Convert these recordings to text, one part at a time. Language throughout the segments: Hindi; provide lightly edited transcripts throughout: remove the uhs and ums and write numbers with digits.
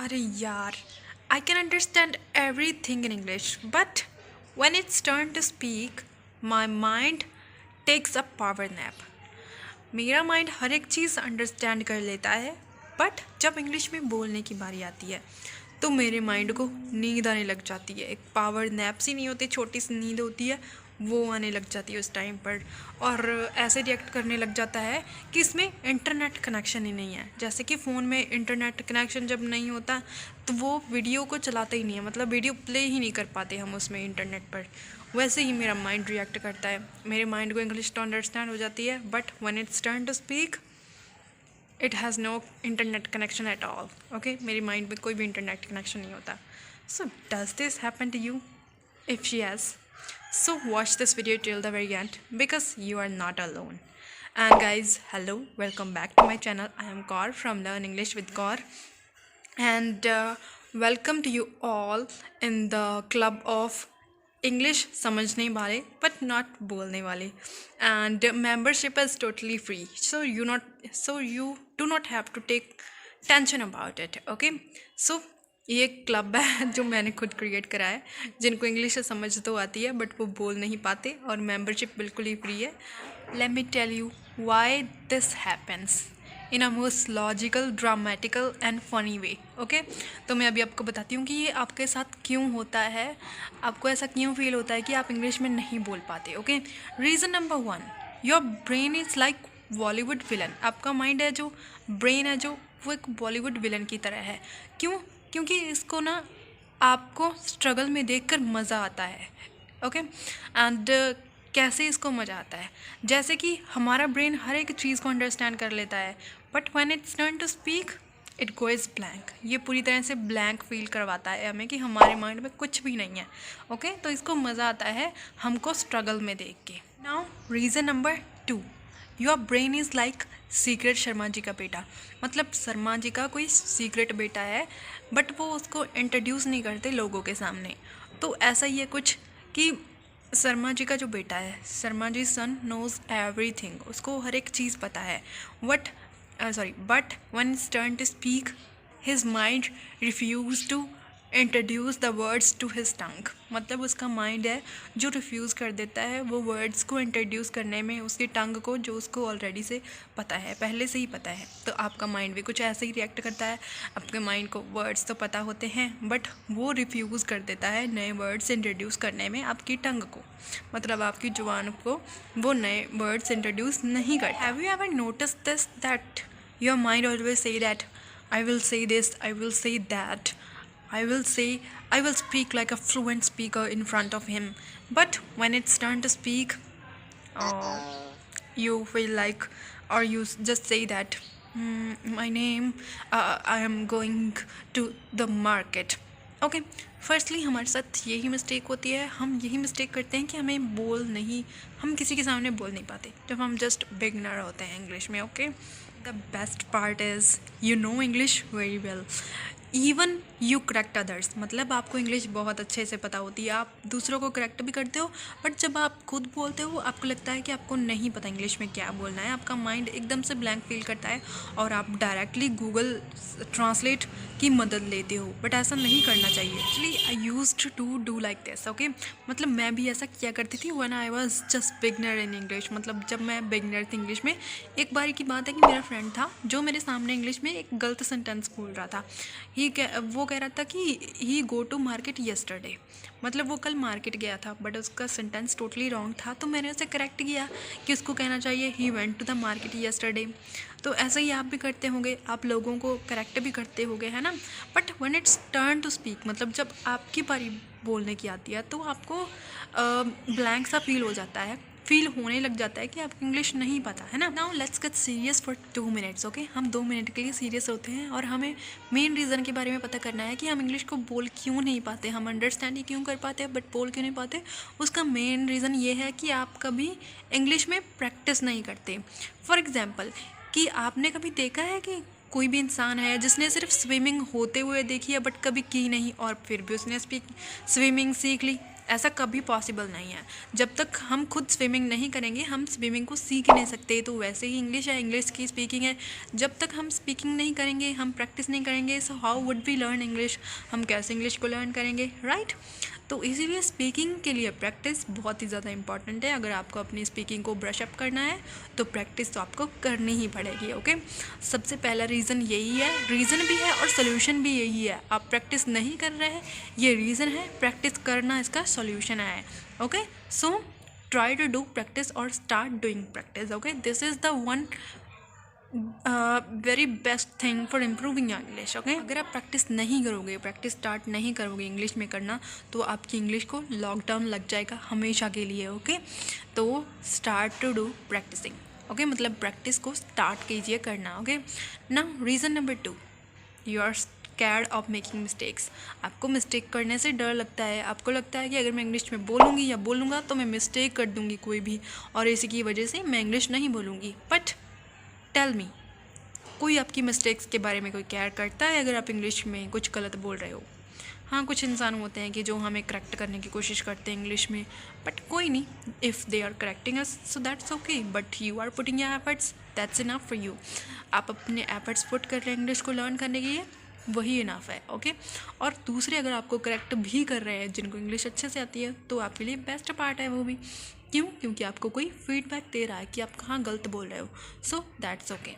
अरे यार, I can understand everything in English, but when it's turn to speak, my mind takes a power nap. मेरा माइंड हर एक चीज़ अंडरस्टैंड कर लेता है, बट जब इंग्लिश में बोलने की बारी आती है तो मेरे माइंड को नींद आने लग जाती है। एक पावर नैप सी नहीं होती, छोटी सी नींद होती है, वो आने लग जाती है उस टाइम पर। और ऐसे रिएक्ट करने लग जाता है कि इसमें इंटरनेट कनेक्शन ही नहीं है। जैसे कि फ़ोन में इंटरनेट कनेक्शन जब नहीं होता तो वो वीडियो को चलाता ही नहीं है, मतलब वीडियो प्ले ही नहीं कर पाते हम उसमें इंटरनेट पर। वैसे ही मेरा माइंड रिएक्ट करता है। मेरे माइंड को इंग्लिश तो अंडरस्टैंड हो जाती है, but when it's turn to speak it has no internet connection at all. Okay, मेरी माइंड में कोई भी इंटरनेट कनेक्शन नहीं होता। So does this happen to you? If yes, so watch this video till the very end because you are not alone. And guys, hello, welcome back to my channel. I am Kaur from Learn English with Kaur, and welcome to you all in the club of English समझने वाले but not बोलने वाले. And membership is totally free, so you do not have to take tension about it. Okay, so ये क्लब है जो मैंने खुद क्रिएट करा है, जिनको इंग्लिश समझ तो आती है बट वो बोल नहीं पाते, और मेंबरशिप बिल्कुल ही फ्री है. Let me tell you why this happens in a most logical, dramatical and funny way. Okay, तो मैं अभी आपको बताती हूँ कि ये आपके साथ क्यों होता है, आपको ऐसा क्यों फील होता है कि आप इंग्लिश में नहीं बोल पाते. Okay, reason number 1, your brain is like Bollywood villain. आपका माइंड है जो ब्रेन है जो वो एक बॉलीवुड विलन की तरह है. क्यों? क्योंकि इसको ना आपको स्ट्रगल में देखकर मज़ा आता है. ओके, एंड कैसे इसको मज़ा आता है, जैसे कि हमारा ब्रेन हर एक चीज़ को अंडरस्टैंड कर लेता है, but when it's turn to speak it goes blank. ये पूरी तरह से ब्लैंक फील करवाता है हमें कि हमारे माइंड में कुछ भी नहीं है. ओके, तो इसको मज़ा आता है हमको स्ट्रगल में देख के. Now reason number 2, your brain is like secret Sharma ji का बेटा. मतलब शर्मा जी का कोई सीक्रेट बेटा है, बट वो उसको इंट्रोड्यूस नहीं करते लोगों के सामने. तो ऐसा ही है कुछ कि शर्मा जी का जो बेटा है, Sharma ji son knows everything, उसको हर एक चीज़ पता है. But when is turn to speak his mind refuse to introduce the words to his tongue. मतलब उसका माइंड है जो रिफ्यूज़ कर देता है वो वर्ड्स को इंट्रोड्यूस करने में उसकी टंग को, जो उसको ऑलरेडी से पता है, पहले से ही पता है. तो आपका माइंड भी कुछ ऐसे ही रिएक्ट करता है. आपके माइंड को वर्ड्स तो पता होते हैं बट वो रिफ्यूज़ कर देता है नए वर्ड्स इंट्रोड्यूस करने में आपकी टंग को, मतलब आपकी जुबान को वो नए वर्ड्स इंट्रोड्यूस नहीं करते. Have you ever notice this that your mind always say that I will say this, I will say that, I will speak like a fluent speaker in front of him. But when it's turn to speak, you feel like, or you just say that, my name, I am going to the market. Okay, firstly हमारे साथ यही मिस्टेक होती है. हम यही मिस्टेक करते हैं कि हम किसी के सामने बोल नहीं पाते जब हम जस्ट बिगनर होते हैं इंग्लिश में. Okay, the best part is you know English very well, even you correct others. मतलब आपको इंग्लिश बहुत अच्छे से पता होती है, आप दूसरों को करेक्ट भी करते हो, बट जब आप खुद बोलते हो आपको लगता है कि आपको नहीं पता इंग्लिश में क्या बोलना है. आपका माइंड एकदम से ब्लैंक फील करता है और आप डायरेक्टली गूगल ट्रांसलेट की मदद लेते हो, बट ऐसा नहीं करना चाहिए. Actually I used to do like this. Okay, मतलब मैं भी ऐसा किया करती थी when I was just beginner in English. मतलब जब मैं बिगनर थी इंग्लिश में, एक बार की बात है कि मेरा फ्रेंड था जो मेरे सामने इंग्लिश में एक गलत सेंटेंस बोल रहा था. वो कह रहा था कि ही गो टू मार्केट येस्टरडे, मतलब वो कल मार्केट गया था, बट उसका सेंटेंस टोटली रॉन्ग था. तो मैंने उसे करेक्ट किया कि उसको कहना चाहिए he went to the market yesterday. तो ऐसा ही आप भी करते होंगे, आप लोगों को करेक्ट भी करते होंगे, है ना. But when it's turn to speak, मतलब जब आपकी बारी बोलने की आती है तो आपको ब्लैंक सा फील हो जाता है, फील होने लग जाता है कि आपको इंग्लिश नहीं पता, है ना. Now let's get serious for 2 minutes. Okay, हम 2 मिनट के लिए सीरियस होते हैं और हमें मेन रीज़न के बारे में पता करना है कि हम इंग्लिश को बोल क्यों नहीं पाते. हम अंडरस्टैंड ही क्यों कर पाते हैं बट बोल क्यों नहीं पाते. उसका मेन रीज़न ये है कि आप कभी इंग्लिश में प्रैक्टिस नहीं करते. फॉर एग्ज़ाम्पल, कि आपने कभी देखा है कि कोई भी इंसान है जिसने सिर्फ स्विमिंग होते हुए देखी है बट कभी की नहीं, और फिर भी उसने स्विमिंग सीख ली. ऐसा कभी पॉसिबल नहीं है। जब तक हम खुद स्विमिंग नहीं करेंगे हम स्विमिंग को सीख ही नहीं सकते। तो वैसे ही इंग्लिश है, इंग्लिश की स्पीकिंग है, जब तक हम स्पीकिंग नहीं करेंगे, हम प्रैक्टिस नहीं करेंगे, so how would we learn English, हम कैसे इंग्लिश को लर्न करेंगे, राइट। तो इसीलिए स्पीकिंग के लिए प्रैक्टिस बहुत ही ज़्यादा इंपॉर्टेंट है। अगर आपको अपनी स्पीकिंग को ब्रश अप करना है तो प्रैक्टिस तो आपको करनी ही पड़ेगी, ओके। सबसे पहला रीज़न यही है, रीज़न भी है और सोल्यूशन भी यही है। आप प्रैक्टिस नहीं कर रहे हैं, ये रीज़न है, प्रैक्टिस करना इसका सोल्यूशन है, okay. So try to do practice और start doing practice, okay. This is the one very best thing for improving your English, okay. अगर आप प्रैक्टिस नहीं करोगे, प्रैक्टिस स्टार्ट नहीं करोगे इंग्लिश में करना, तो आपकी इंग्लिश को लॉकडाउन लग जाएगा हमेशा के लिए, ओके। तो start to do practicing, okay, मतलब प्रैक्टिस को स्टार्ट कीजिए करना, okay. Now reason number 2, you are scared of making mistakes. आपको मिस्टेक करने से डर लगता है, आपको लगता है कि अगर मैं इंग्लिश में बोलूँगी या बोलूँगा तो मैं मिस्टेक कर दूँगी कोई भी, और इसी की वजह से मैं इंग्लिश नहीं बोलूँगी। बट टेल मी, कोई आपकी मिस्टेक्स के बारे में कोई केयर करता है अगर आप इंग्लिश में कुछ गलत बोल रहे हो? हाँ, कुछ इंसान होते हैं कि जो हमें करेक्ट करने की कोशिश करते हैं इंग्लिश में, बट कोई नहीं, if they are correcting us so that's okay, but you are putting your efforts, that's enough for you. आप अपने एफर्ट्स पुट कर रहे हैं इंग्लिश को लर्न करने के लिए, वही इनफ है, ओके। और दूसरे अगर आपको करेक्ट भी कर रहे हैं जिनको इंग्लिश अच्छे से आती है, तो आपके लिए बेस्ट पार्ट है वो भी। क्यों? क्योंकि आपको कोई फीडबैक दे रहा है कि आप कहाँ गलत बोल रहे हो, so that's okay.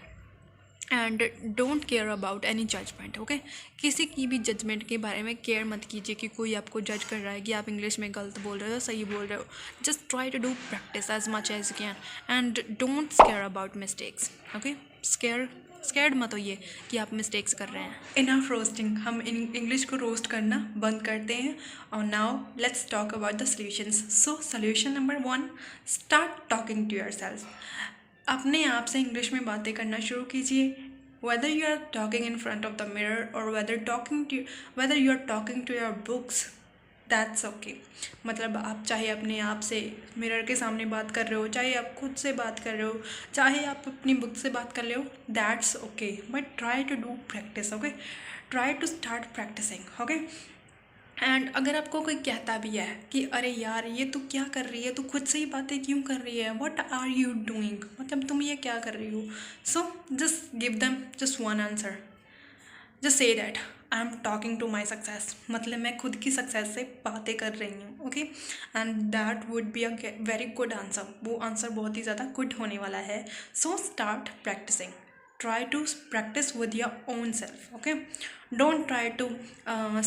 And don't care about any judgement, okay. किसी की भी जजमेंट के बारे में केयर मत कीजिए कि कोई आपको जज कर रहा है कि आप इंग्लिश में गलत बोल रहे हो, सही बोल रहे हो। Just try to do practice as much as you can and don't scare about mistakes, okay. Scared मत होइए कि आप मिस्टेक्स कर रहे हैं। इनफ रोस्टिंग, हम इंग्लिश को रोस्ट करना बंद करते हैं। और now let's talk about the solutions. So solution number 1, start talking to yourself. अपने आप से इंग्लिश में बातें करना शुरू कीजिए। Whether you are talking in front of the mirror और whether you are talking to your books, that's okay. मतलब आप चाहे अपने आप से मिरर के सामने बात कर रहे हो, चाहे आप खुद से बात कर रहे हो, चाहे आप अपनी बुक से बात कर रहे हो, that's okay. But try to do practice, okay. Try to start practicing, okay. And अगर आपको कोई कहता भी है कि अरे यार ये तू क्या कर रही है, तू खुद से ही बातें क्यों कर रही है, व्हाट आर यू डूइंग, मतलब तुम ये क्या कर रही हो, so just give them just one answer, just say that I am talking to my success, मतलब मैं खुद की सक्सेस से बातें कर रही हूँ, okay. And that would be a very good answer, वो आंसर बहुत ही ज़्यादा गुड होने वाला है। So start practicing, try to practice with your own self, okay। don't try to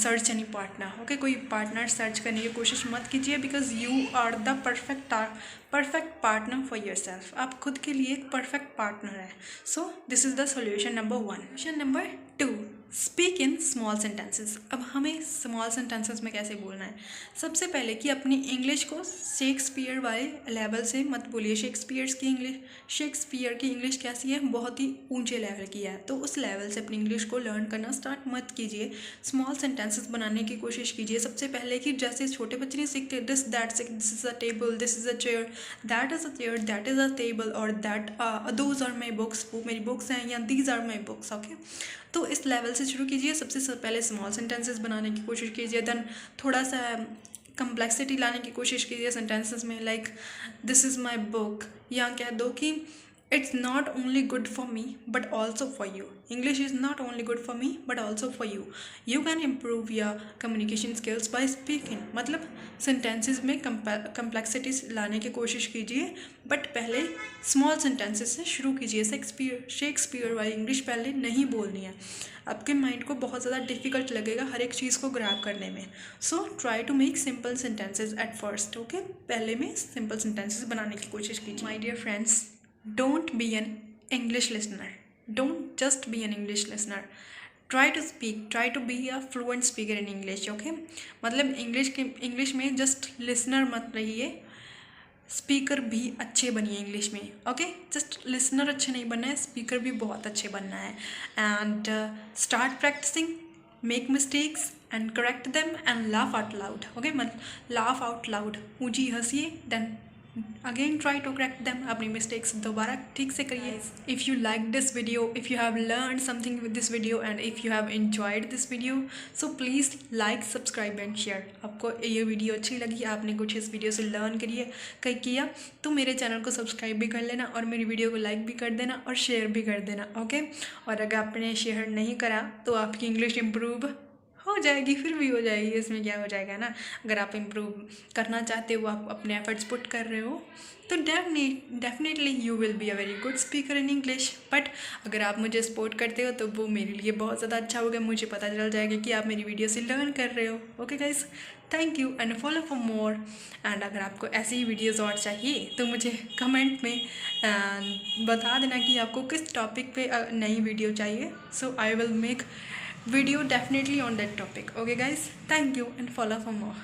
search any partner, okay। कोई पार्टनर सर्च करने की कोशिश मत कीजिए, because you are the perfect partner for yourself. आप खुद के लिए एक परफेक्ट पार्टनर है। So this is the solution number 1। Solution number 2, speak in small sentences. अब हमें स्मॉल सेंटेंसेस में कैसे बोलना है? सबसे पहले कि अपनी इंग्लिश को शेक्सपियर वाले लेवल से मत बोलिए। शेक्सपियर की इंग्लिश कैसी है? बहुत ही ऊंचे लेवल की है। तो उस लेवल से अपनी इंग्लिश को लर्न करना स्टार्ट मत कीजिए। स्मॉल सेंटेंसेस बनाने की कोशिश कीजिए। सबसे पहले कि जैसे छोटे बच्चे नहीं सीखते this is a table, this is a chair, that is a chair, that is a table, और that those are my books, वो मेरी बुक्स हैं, या these are my books, okay. तो इस लेवल से शुरू कीजिए। सबसे पहले स्मॉल सेंटेंसेस बनाने की कोशिश कीजिए, देन थोड़ा सा कम्प्लेक्सिटी लाने की कोशिश कीजिए सेंटेंसेस में, like this is my book, या कह दो कि it's not only good for me but also for you. English is not only good for me but also for you. You can improve your communication skills by speaking. मतलब सेंटेंसेस में कम्प्लेक्सिटीज लाने की कोशिश कीजिए, बट पहले स्मॉल सेंटेंसेस से शुरू कीजिए। शेक्सपियर वाली इंग्लिश पहले नहीं बोलनी है। आपके माइंड को बहुत ज़्यादा डिफ़िकल्ट लगेगा हर एक चीज़ को ग्रैब करने में। So try to make simple sentences at first, okay. पहले में सिंपल सेंटेंसेज बनाने की कोशिश कीजिए। My dear friends, don't be an English listener, don't just be an English listener, try to speak, try to be a fluent speaker in English, okay. मतलब इंग्लिश में जस्ट लिसनर मत रहिए, स्पीकर भी अच्छे बनिए इंग्लिश में, ओके। जस्ट लिसनर अच्छे नहीं बनना है, स्पीकर भी बहुत अच्छे बनना है। And start practicing, make mistakes and correct them and laugh out loud, okay. मतलब लाफ आउट लाउड, ऊंची हंसिए, then again try to correct them, अपनी मिस्टेक्स दोबारा ठीक से करिए. If you like this video, if you have learn something with this video and if you have enjoyed this video, so please like, subscribe and share. आपको ये वीडियो अच्छी लगी, आपने कुछ इस वीडियो से लर्न किया तो मेरे चैनल को सब्सक्राइब भी कर लेना और मेरी वीडियो को लाइक भी कर देना और शेयर भी कर देना. ओके, और अगर आपने शेयर नहीं करा तो आपकी इंग्लिश इम्प्रूव हो जाएगी, फिर भी हो जाएगी, इसमें क्या हो जाएगा ना. अगर आप इम्प्रूव करना चाहते हो, आप अपने एफर्ट्स पुट कर रहे हो, तो definitely you will be a very good speaker in English. But अगर आप मुझे सपोर्ट करते हो तो वो मेरे लिए बहुत ज़्यादा अच्छा होगा, मुझे पता चल जाएगा कि आप मेरी वीडियो से लर्न कर रहे हो. Okay guys, thank you and follow for more. And अगर आपको ऐसी ही वीडियोज़ और चाहिए तो मुझे कमेंट में बता देना कि आपको किस टॉपिक पे नई वीडियो चाहिए. So I will make video definitely on that topic. Okay guys, thank you and follow for more.